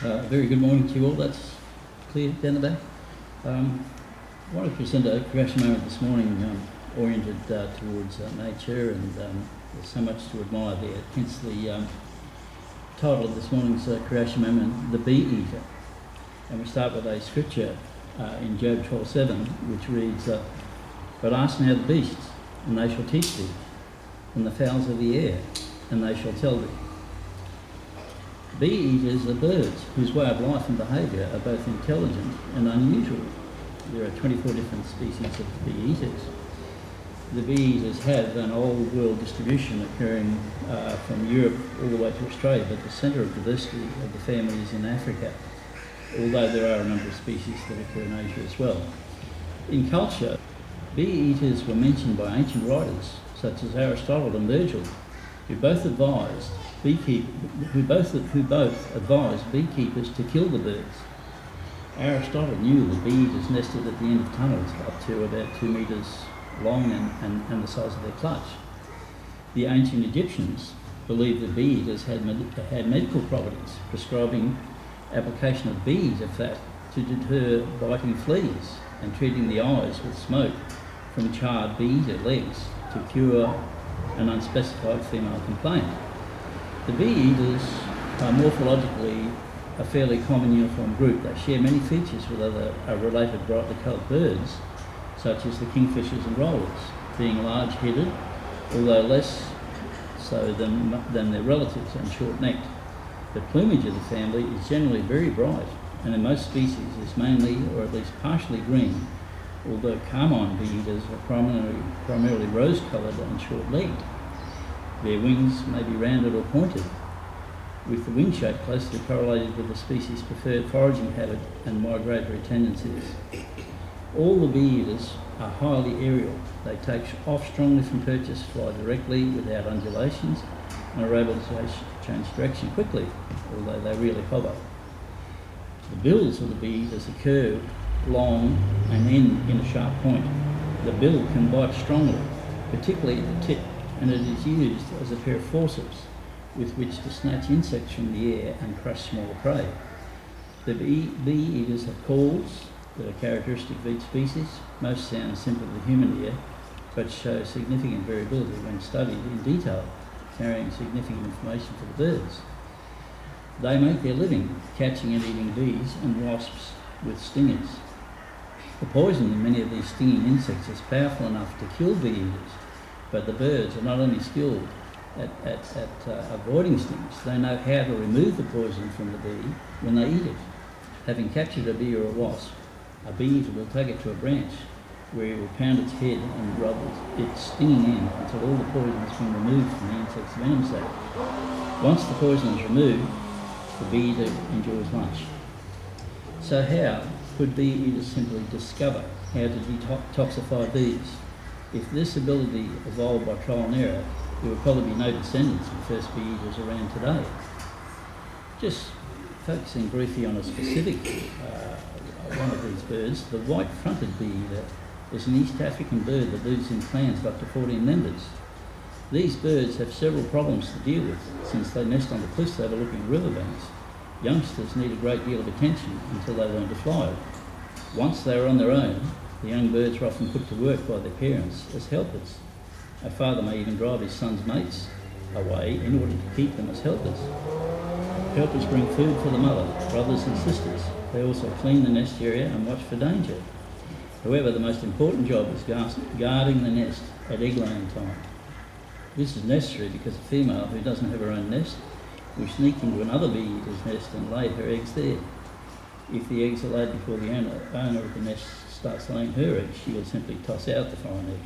Very good morning to you all. That's clear down the back. I want to present a creation moment this morning oriented towards nature, and there's so much to admire there. Hence the title of this morning's creation moment, The Bee Eater. And we start with a scripture in Job 12:7, which reads, "But ask now the beasts, and they shall teach thee, and the fowls of the air, and they shall tell thee." Bee eaters are birds whose way of life and behaviour are both intelligent and unusual. There are 24 different species of bee eaters. The bee eaters have an old world distribution occurring from Europe all the way to Australia, but the centre of diversity of the family is in Africa, although there are a number of species that occur in Asia as well. In culture, bee eaters were mentioned by ancient writers such as Aristotle and Virgil, who both advised beekeepers to kill the birds. Aristotle knew that bee eaters nested at the end of tunnels up to about 2 metres long and the size of their clutch. The ancient Egyptians believed that bee eaters had medical properties, prescribing application of bee eater fat to deter biting fleas and treating the eyes with smoke from charred bee eater legs to cure an unspecified female complaint. The bee eaters are morphologically a fairly common uniform group. They share many features with other related brightly coloured birds, such as the kingfishers and rollers, being large-headed, although less so than their relatives, and short-necked. The plumage of the family is generally very bright, and in most species is mainly or at least partially green, although carmine bee eaters are primarily rose-coloured and short-legged. Their wings may be rounded or pointed, with the wing shape closely correlated with the species' preferred foraging habit and migratory tendencies. All the bee eaters are highly aerial. They take off strongly from perches, fly directly without undulations, and are able to change direction quickly, although they rarely hover. The bills of the bee eaters are curved, long, and end in a sharp point. The bill can bite strongly, particularly at the tip, and it is used as a pair of forceps with which to snatch insects from the air and crush smaller prey. The bee eaters have calls that are characteristic of each species. Most sound simple to the human ear, but show significant variability when studied in detail, carrying significant information for the birds. They make their living catching and eating bees and wasps with stingers. The poison in many of these stinging insects is powerful enough to kill bee eaters, but the birds are not only skilled at avoiding stings, they know how to remove the poison from the bee when they eat it. Having captured a bee or a wasp, a bee eater will take it to a branch where he will pound its head and rub its stinging end until all the poison has been removed from the insect's venom sac. Once the poison is removed, the bee eater enjoys lunch. So how could bee eaters simply discover how to detoxify bees? If this ability evolved by trial and error, there would probably be no descendants of the first bee eaters around today. Just focusing briefly on a specific one of these birds, the white-fronted bee eater is an East African bird that lives in clans of up to 14 members. These birds have several problems to deal with since they nest on the cliffs overlooking riverbanks. Youngsters need a great deal of attention until they learn to fly. Once they are on their own, the young birds are often put to work by their parents as helpers. A father may even drive his son's mates away in order to keep them as helpers. Helpers bring food for the mother, brothers and sisters. They also clean the nest area and watch for danger. However, the most important job is guarding the nest at egg laying time. This is necessary because a female who doesn't have her own nest will sneak into another bee eater's nest and lay her eggs there. If the eggs are laid before the owner of the nest starts laying her eggs, she will simply toss out the foreign egg.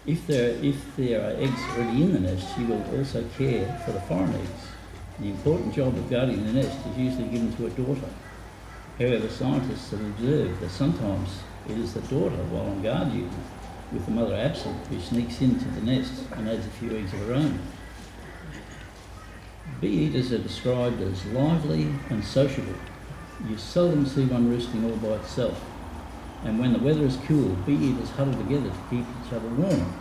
If there are eggs already in the nest, she will also care for the foreign eggs. The important job of guarding the nest is usually given to a daughter. However, scientists have observed that sometimes it is the daughter, while on guard duty, with the mother absent, who sneaks into the nest and adds a few eggs of her own. Bee eaters are described as lively and sociable. You seldom see one roosting all by itself. And when the weather is cool, bee eaters huddle together to keep each other warm.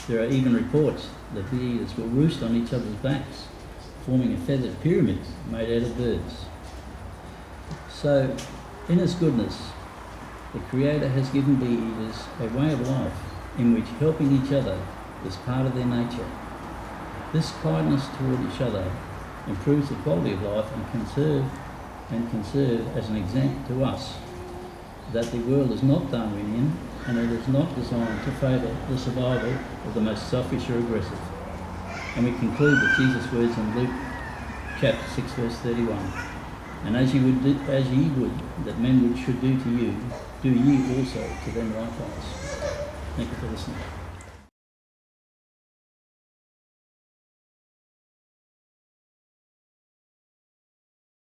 There are even reports that bee eaters will roost on each other's backs, forming a feathered pyramid made out of birds. So, in His goodness, the Creator has given bee eaters a way of life in which helping each other is part of their nature. This kindness toward each other improves the quality of life and can serve as an example to us that the world is not Darwinian and it is not designed to favour the survival of the most selfish or aggressive. And we conclude with Jesus' words in Luke chapter 6 verse 31. And as ye would that men should do to you, do ye also to them likewise. Thank you for listening.